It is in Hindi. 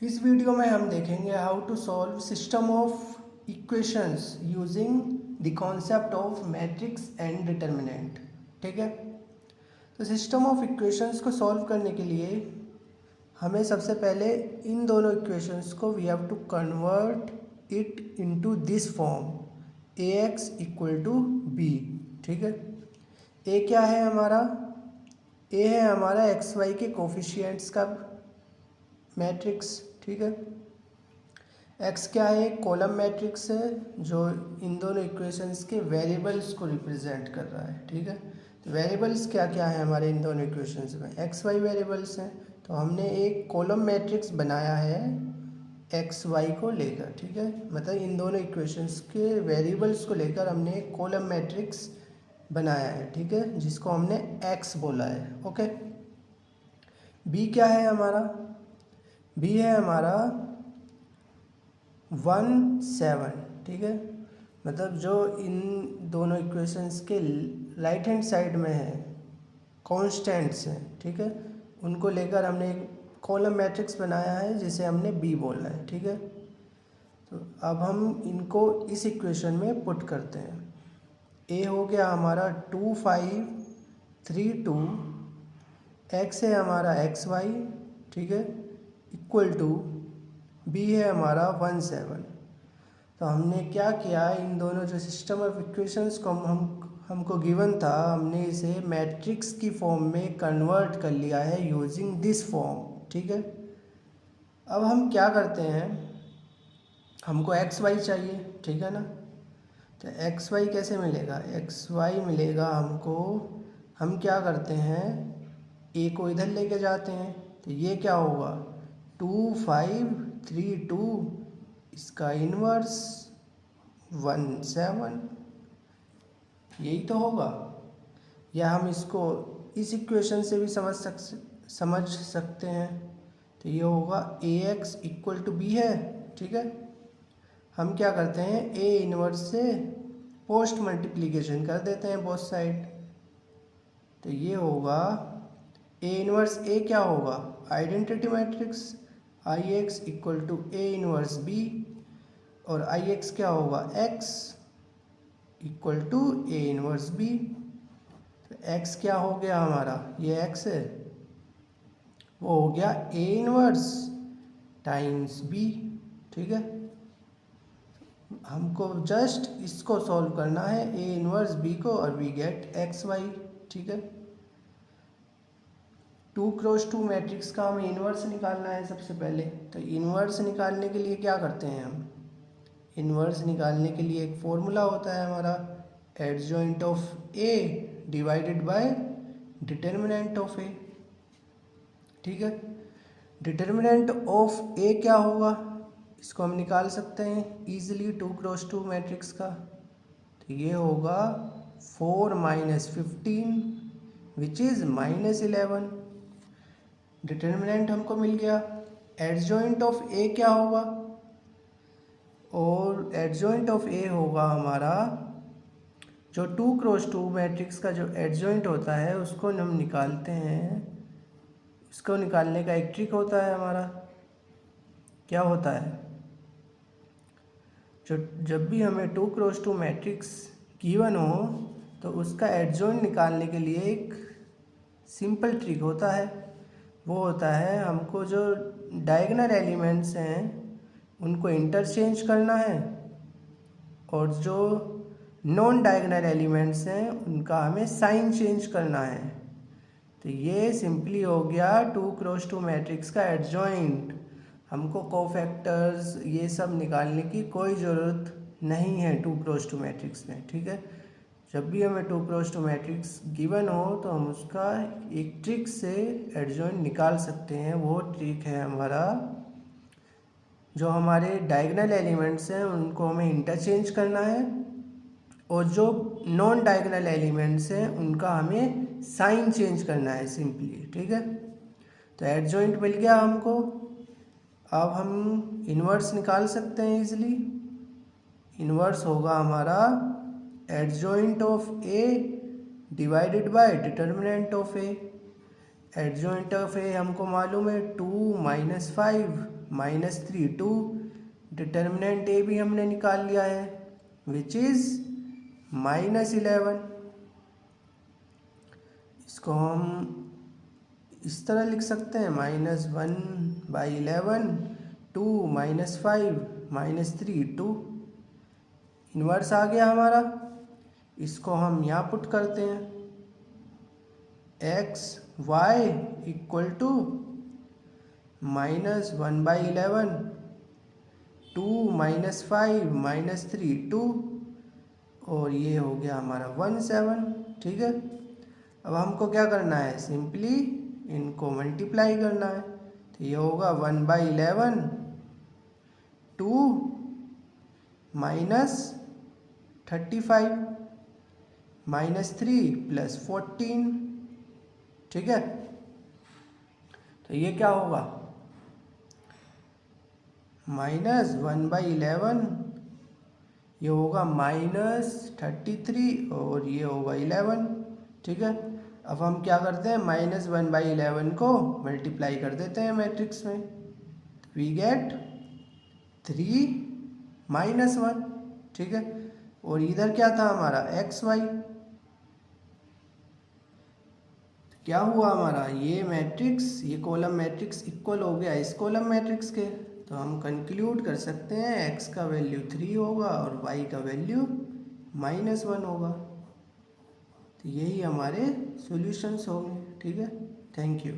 इस वीडियो में हम देखेंगे how to solve system of equations using the concept of matrix and determinant. ठीक है, तो सिस्टम ऑफ इक्वेशंस को सॉल्व करने के लिए हमें सबसे पहले इन दोनों इक्वेशंस को we have to convert it into this form A X equal to B. ठीक है, ए क्या है हमारा? ए है हमारा एक्स वाई के कोफिशिएंट्स का मैट्रिक्स। ठीक है, एक्स क्या है? कॉलम मैट्रिक्स है जो इन दोनों इक्वेशंस के वेरिएबल्स को रिप्रेजेंट कर रहा है। ठीक है, तो वेरिएबल्स क्या क्या है हमारे इन दोनों इक्वेशंस में? एक्स वाई वेरिएबल्स हैं, तो हमने एक कॉलम मैट्रिक्स बनाया है एक्स वाई को लेकर। ठीक है, मतलब इन दोनों इक्वेशंस के वेरिएबल्स को लेकर हमने एक कॉलम मैट्रिक्स बनाया है। ठीक है, जिसको हमने एक्स बोला है। ओके, बी क्या है हमारा? बी है हमारा 1 7। ठीक है, मतलब जो इन दोनों इक्वेशंस के राइट हैंड साइड में है कॉन्स्टेंट्स हैं। ठीक है, उनको लेकर हमने एक कॉलम मैट्रिक्स बनाया है जिसे हमने बी बोला है। ठीक है, तो अब हम इनको इस इक्वेशन में पुट करते हैं। ए हो गया हमारा 2 5 3 2, एक्स है हमारा एक्स वाई। ठीक है, इक्वल टू बी है हमारा 1 7। तो हमने क्या किया, इन दोनों जो सिस्टम ऑफ इक्वेशंस को हमको गिवन था, हमने इसे मैट्रिक्स की फॉर्म में कन्वर्ट कर लिया है यूजिंग दिस फॉर्म। ठीक है, अब हम क्या करते हैं, हमको एक्स वाई चाहिए। ठीक है ना, तो एक्स वाई कैसे मिलेगा? एक्स वाई मिलेगा हमको, हम क्या करते हैं, ए को इधर लेके जाते हैं, तो ये क्या होगा 2 5 3 2, इसका इन्वर्स 1 7, यही तो होगा। या हम इसको इस इक्वेशन से भी समझ सकते हैं, तो ये होगा ए एक्स इक्वल टू बी है। ठीक है, हम क्या करते हैं, ए इनवर्स से पोस्ट मल्टीप्लिकेशन कर देते हैं बोथ साइड, तो ये होगा ए इनवर्स ए क्या होगा? Identity matrix I X equal to A inverse B, और आई एक्स क्या होगा? X equal to A inverse B. तो एक्स क्या हो गया हमारा? ये एक्स है, वो हो गया ए इनवर्स टाइम्स बी। ठीक है, हमको जस्ट इसको सॉल्व करना है, ए इनवर्स बी को, और वी गेट एक्स वाई। ठीक है, 2 क्रॉस 2 मैट्रिक्स का हमें इन्वर्स निकालना है सबसे पहले। तो इन्वर्स निकालने के लिए क्या करते हैं हम? इन्वर्स निकालने के लिए एक फॉर्मूला होता है हमारा, adjoint of A divided by determinant of A. ठीक है, डिटर्मिनेंट ऑफ ए क्या होगा, इसको हम निकाल सकते हैं इजीली 2 क्रॉस 2 मैट्रिक्स का। तो ये होगा 4 - 15 विच इज़ -11। डिटर्मिनेंट हमको मिल गया। एडजॉइंट ऑफ ए क्या होगा? और एडजॉइंट ऑफ ए होगा हमारा, जो 2 क्रॉस 2 मैट्रिक्स का जो एडजॉइंट होता है उसको हम निकालते हैं। इसको निकालने का एक ट्रिक होता है हमारा, क्या होता है, जब भी हमें 2 क्रॉस 2 मैट्रिक्स गिवन हो तो उसका एडजॉइंट निकालने के लिए एक सिंपल ट्रिक होता है। वो होता है, हमको जो डायगोनल एलिमेंट्स हैं उनको इंटरचेंज करना है, और जो नॉन डायगोनल एलिमेंट्स हैं उनका हमें साइन चेंज करना है। तो ये सिंपली हो गया 2 क्रॉस 2 मैट्रिक्स का एडजॉइंट। हमको कोफैक्टर्स ये सब निकालने की कोई ज़रूरत नहीं है 2 क्रॉस 2 मैट्रिक्स में। ठीक है, जब भी हमें 2 क्रॉस 2 मैट्रिक्स गिवन हो तो हम उसका एक ट्रिक से एडजॉइंट निकाल सकते हैं। वो ट्रिक है हमारा, जो हमारे डायगोनल एलिमेंट्स हैं उनको हमें इंटरचेंज करना है, और जो नॉन डायगोनल एलिमेंट्स हैं उनका हमें साइन चेंज करना है सिंपली। ठीक है, तो एडजॉइंट मिल गया हमको। अब हम इन्वर्स निकाल सकते हैं इजीली। इन्वर्स होगा हमारा adjoint of A divided by determinant of A. Adjoint of A हमको मालूम है 2 - 5 -3 2, डिटर्मिनेंट ए भी हमने निकाल लिया है विच इज़ -11। इसको हम इस तरह लिख सकते हैं -1/11 2 -5 -3 2। इन्वर्स आ गया हमारा। इसको हम यहाँ पुट करते हैं x y इक्वल टू -1/11 2 -5 -3 2 और ये हो गया हमारा 17। ठीक है, अब हमको क्या करना है, सिंपली इनको मल्टीप्लाई करना है। तो ये होगा 1/11 2 -35 -3 + 14। ठीक है, तो ये क्या होगा -1/11, ये होगा -33 और ये होगा 11। ठीक है, अब हम क्या करते हैं -1/11 को मल्टीप्लाई कर देते हैं मैट्रिक्स में, वी गेट 3 -1। ठीक है, और इधर क्या था हमारा XY। क्या हुआ हमारा, ये मैट्रिक्स, ये कॉलम मैट्रिक्स इक्वल हो गया इस कॉलम मैट्रिक्स के। तो हम कंक्लूड कर सकते हैं x का वैल्यू 3 होगा और y का वैल्यू -1 होगा। तो यही हमारे सॉल्यूशंस होंगे। ठीक है, थैंक यू।